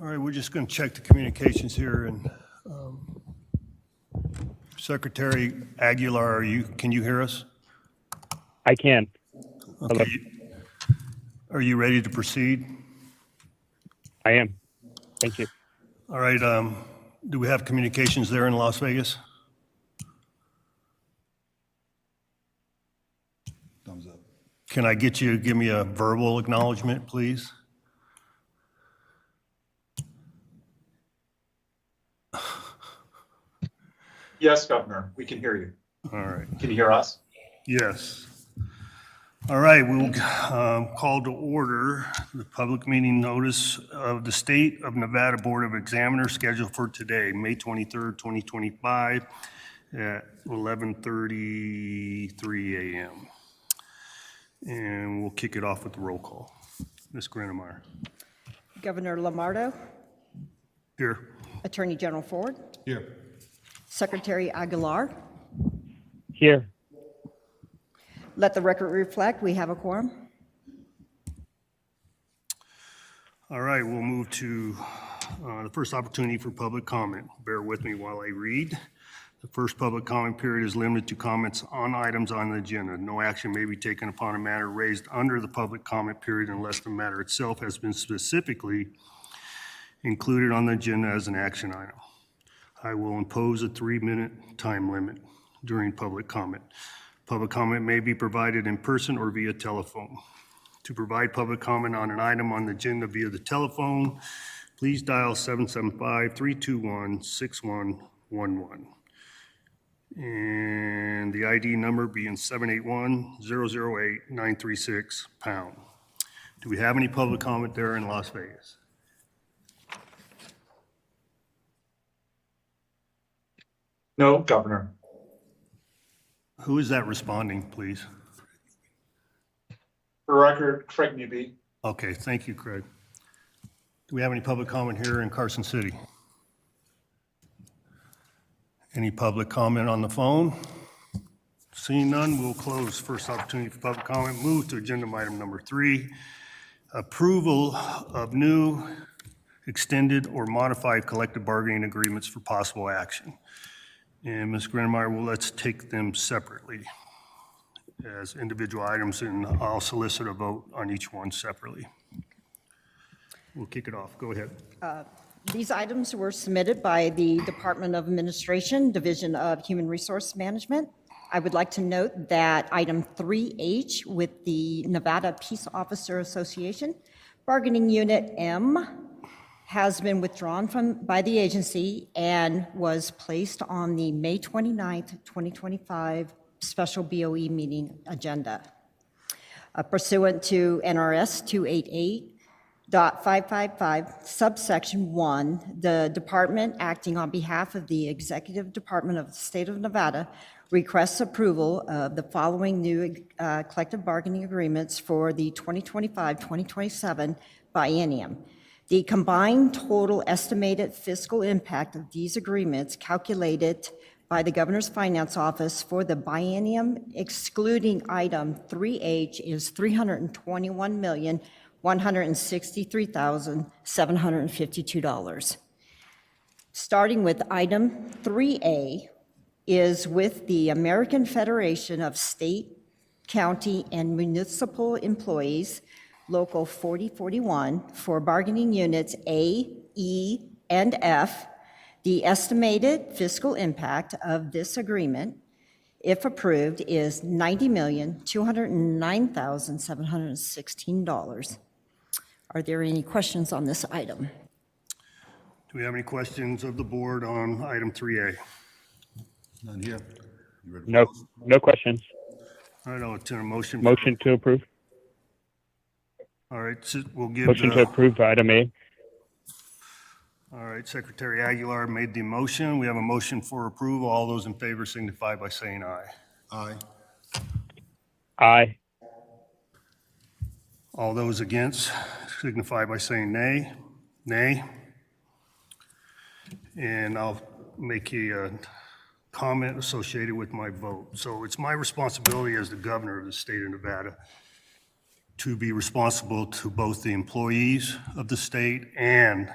All right, we're just going to check the communications here, and Secretary Aguilar, can you hear us? I can. Okay. Hello. Are you ready to proceed? I am. Thank you. All right, do we have communications there in Las Vegas? Thumbs up. Can I get you to give me a verbal acknowledgement, please? Yes, Governor, we can hear you. All right. Can you hear us? Yes. All right, we'll call to order the public meeting notice of the State of Nevada Board of Examiners scheduled for today, May 23rd, 2025 at 11:33 a.m. And we'll kick it off with the roll call. Ms. Grenemeyer. Governor Lamardo, Here. Attorney General Ford, Here. Secretary Aguilar. Here. Let the record reflect we have a quorum. All right, we'll move to The first opportunity for public comment. Bear with me while I read. The first public comment period is limited to comments on items on the agenda. No action may be taken upon a matter raised under the public comment period unless the matter itself has been specifically included on the agenda as an action item. I will impose a 3-minute time limit during public comment. Public comment may be provided in person or via telephone. To provide public comment on an item on the agenda via the telephone, please dial 775-321-6111. And the ID number being 781-008-936 pound. Do we have any public comment there in Las Vegas? No, Governor. Who is that responding, please? For record, Craig Newby. Okay, thank you, Craig. Do we have any public comment here in Carson City? Any public comment on the phone? Seeing none, we'll close first opportunity for public comment. Move to agenda item number 3, approval of new, extended, or modified collective bargaining agreements for possible action. And Ms. Grenmeyer, well, let's take them separately as individual items, and I'll solicit a vote on each one separately. We'll kick it off. Go ahead. These items were submitted by the Department of Administration, Division of Human Resource Management. I would like to note that item 3H with the Nevada Peace Officer Association, Bargaining Unit M, has been withdrawn by the agency and was placed on the May 29th, 2025 special BOE meeting agenda. Pursuant to NRS 288.555 subsection 1, the department acting on behalf of the Executive Department of the State of Nevada requests approval of the following new collective bargaining agreements for the 2025-2027 biennium. The combined total estimated fiscal impact of these agreements calculated by the Governor's Finance Office for the biennium excluding item 3H is $321,163,752. Starting with item 3A is with the American Federation of State, County, and Municipal Employees, Local 4041, for bargaining units A, E, and F. The estimated fiscal impact of this agreement, if approved, is $90,209,716. Are there any questions on this item? Do we have any questions of the board on item 3A? None here. You ready? No questions. All right, I'll attend a motion. Motion to approve. All right, so we'll give Motion to approve item A. all right, Secretary Aguilar made the motion. We have a motion for approval. All those in favor signify by saying aye. Aye. Aye. All those against signify by saying nay. Nay. And I'll make a comment associated with my vote. So it's my responsibility as the governor of the state of Nevada to be responsible to both the employees of the state and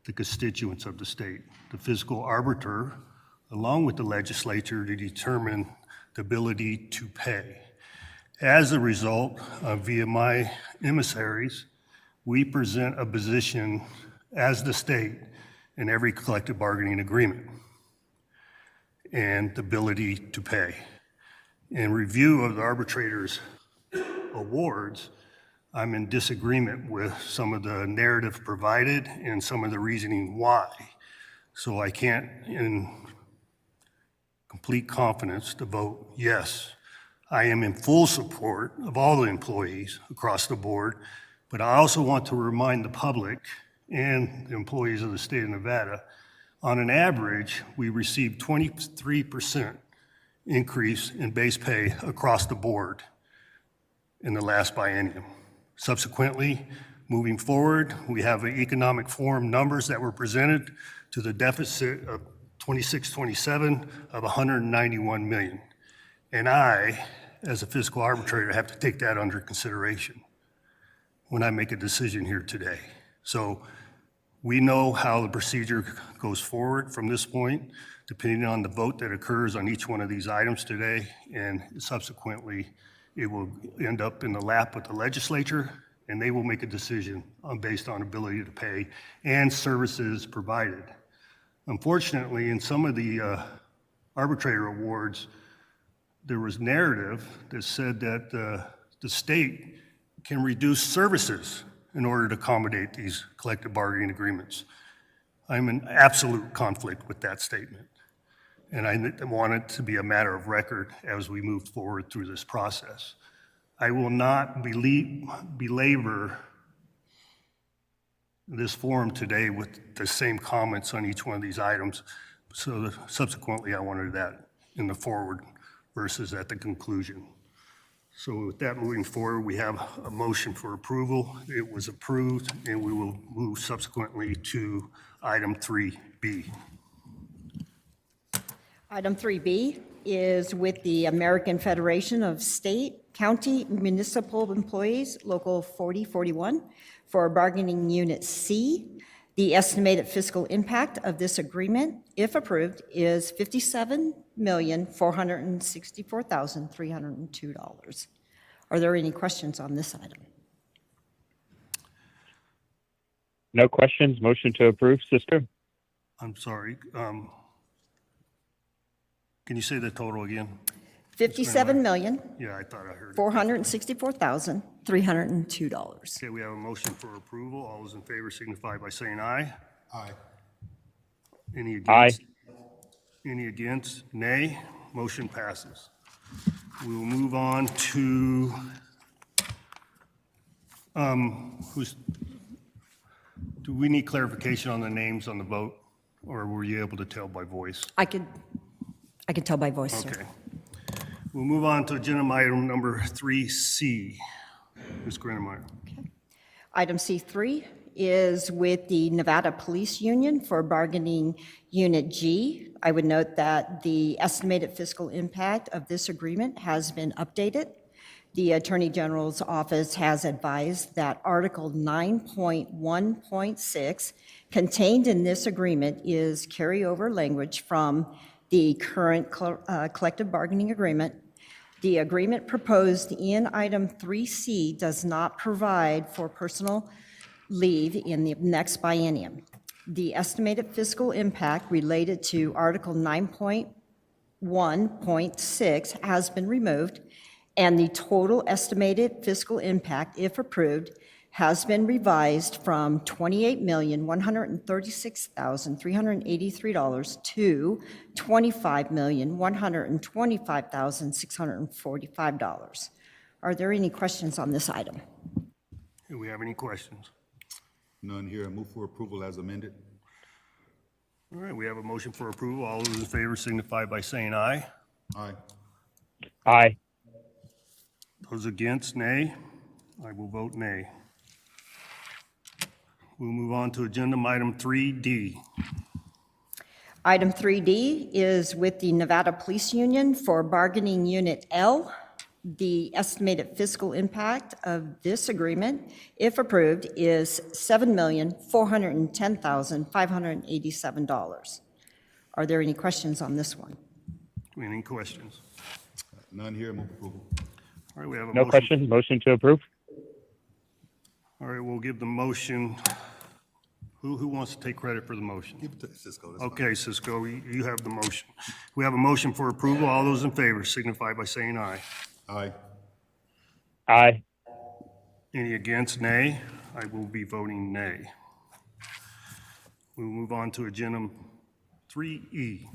the constituents of the state, the fiscal arbiter, along with the legislature, to determine the ability to pay. As a result, via my emissaries, we present a position as the state in every collective bargaining agreement and the ability to pay. In review of the arbitrator's awards, I'm in disagreement with some of the narrative provided and some of the reasoning why. So I can't, in complete confidence, to vote yes. I am in full support of all the employees across the board, but I also want to remind the public and the employees of the state of Nevada, on an average, we received 23% increase in base pay across the board in the last biennium. Subsequently, moving forward, we have the economic forum numbers that were presented to the deficit of 26-27 of 191 million. And I, as a fiscal arbitrator, have to take that under consideration when I make a decision here today. So We know how the procedure goes forward from this point, depending on the vote that occurs on each one of these items today, and subsequently, it will end up in the lap of the legislature, and they will make a decision based on ability to pay and services provided. Unfortunately, in some of the arbitrator awards, there was narrative that said that the state can reduce services in order to accommodate these collective bargaining agreements. I'm in absolute conflict with that statement. And I want it to be a matter of record as we move forward through this process. I will not belabor this forum today with the same comments on each one of these items. So subsequently, I wanted that in the forward versus at the conclusion. So with that moving forward, we have a motion for approval. It was approved, and we will move subsequently to item 3B. Item 3B is with the American Federation of State, County, Municipal Employees, Local 4041, for bargaining unit C. The estimated fiscal impact of this agreement, if approved, is $57,464,302. Are there any questions on this item? No questions. Motion to approve, Cisco. I'm sorry. Can you say the total again? Yeah, I thought I heard it. $57,464,302. Okay, we have a motion for approval. All those in favor signify by saying aye. Aye. Any Aye. against? Any against? Nay. Motion passes. We will move on to, do we need clarification on the names on the vote? Or were you able to tell by voice? I could tell by voice, sir. Okay. We'll move on to agenda item number 3C. Ms. Grennemeyer. Item C3 is with the Nevada Police Union for bargaining unit G. I would note that the estimated fiscal impact of this agreement has been updated. The Attorney General's office has advised that Article 9.1.6 contained in this agreement is carryover language from the current collective bargaining agreement. The agreement proposed in item 3C does not provide for personal leave in the next biennium. The estimated fiscal impact related to Article 9.1.6 has been removed, and the total estimated fiscal impact, if approved, has been revised from $28,136,383 to $25,125,645. Are there any questions on this item? Do we have any questions? None here. Move for approval as amended. All right, we have a motion for approval. All those in favor signify by saying aye. Aye. Aye. Those against, nay. I will vote nay. We'll move on to agenda item 3D. Item 3D is with the Nevada Police Union for bargaining unit L. The estimated fiscal impact of this agreement, if approved, is $7,410,587. Are there any questions on this one? Any questions? None here. Move approval. All right, we have a No motion. questions. Motion to approve. All right, we'll give the motion. Who wants to take credit for the motion? Give it to Cisco. That's fine. Okay, Cisco, you have the motion. We have a motion for approval. All those in favor signify by saying aye. Aye. Aye. Any against, nay? I will be voting nay. We'll move on to agenda 3E.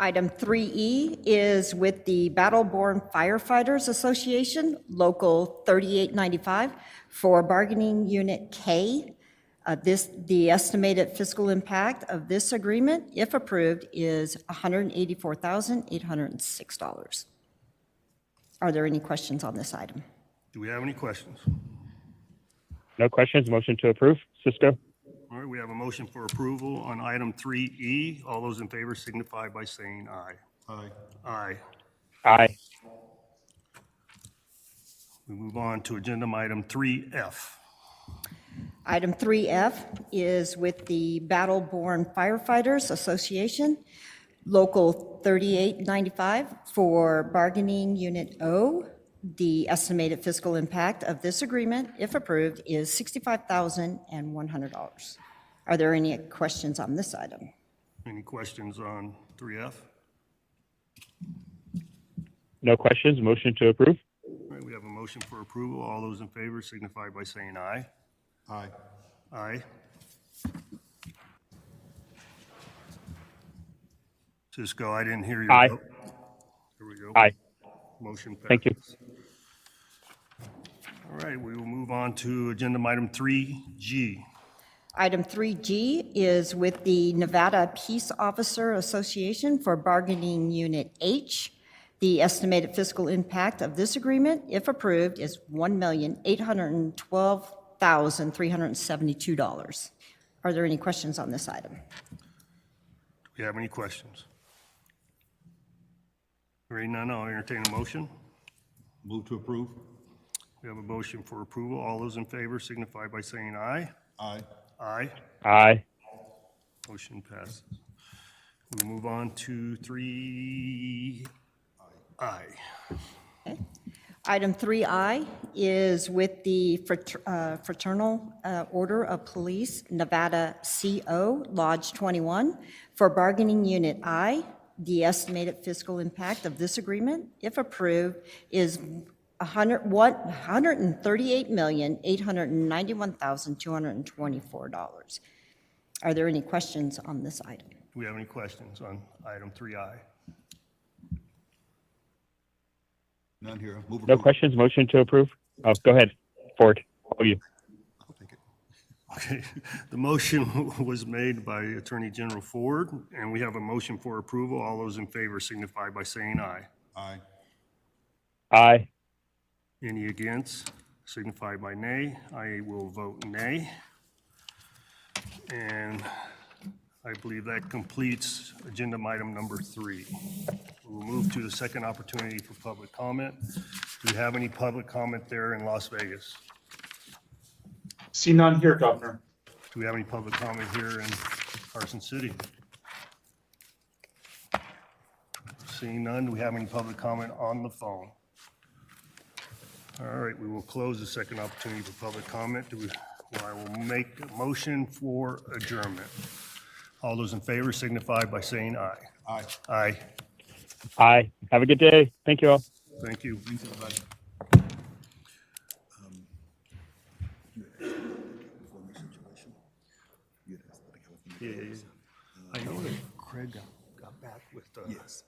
Item 3E is with the Battle-Born Firefighters Association, Local 3895, for bargaining unit K. The estimated fiscal impact of this agreement, if approved, is $184,806. Are there any questions on this item? Do we have any questions? No questions. Motion to approve, Cisco. All right, we have a motion for approval on item 3E. All those in favor signify by saying aye. Aye. Aye. Aye. We move on to agenda item 3F. Item 3F is with the Battle-Born Firefighters Association, Local 3895 for Bargaining Unit O. The estimated fiscal impact of this agreement, if approved, is $65,100. Are there any questions on this item? Any questions on 3F? No questions. Motion to approve? All right, we have a motion for approval. All those in favor signify by saying aye. Aye. Aye. Cisco, I didn't hear your Aye. vote. Here we go. Aye. Motion passes. Thank you. All right, we will move on to agenda item 3G. Item 3G is with the Nevada Peace Officer Association for Bargaining Unit H. The estimated fiscal impact of this agreement, if approved, is $1,812,372. Are there any questions on this item? Do we have any questions? Hearing none, I'll entertain a motion. Move to approve. We have a motion for approval. All those in favor signify by saying aye. Aye. Aye. Aye. Motion passes. We move on to 3I. Item 3I is with the Fraternal Order of Police, Nevada CO, Lodge 21, for Bargaining Unit I. The estimated fiscal impact of this agreement, if approved, is $138,891,224. Are there any questions on this item? Do we have any questions on item 3I? None here. Move No approval. questions. Motion to approve? Oh, go ahead. Ford. Oh, you. I'll take it. Okay, the motion was made by Attorney General Ford, and we have a motion for approval. All those in favor signify by saying aye. Aye. Aye. Any against signify by nay. I will vote nay. And I believe that completes agenda item number 3. We'll move to the second opportunity for public comment. Do you have any public comment there in Las Vegas? See none here, Governor. Do we have any public comment here in Carson City? Seeing none, do we have any public comment on the phone? All right, we will close the second opportunity for public comment. I will make a motion for adjournment. All those in favor signify by saying aye. Aye. Aye. Aye. Have a good day. Thank you all. Thank you. Thanks, everybody. Yeah. I know that Craig got back with, Yes.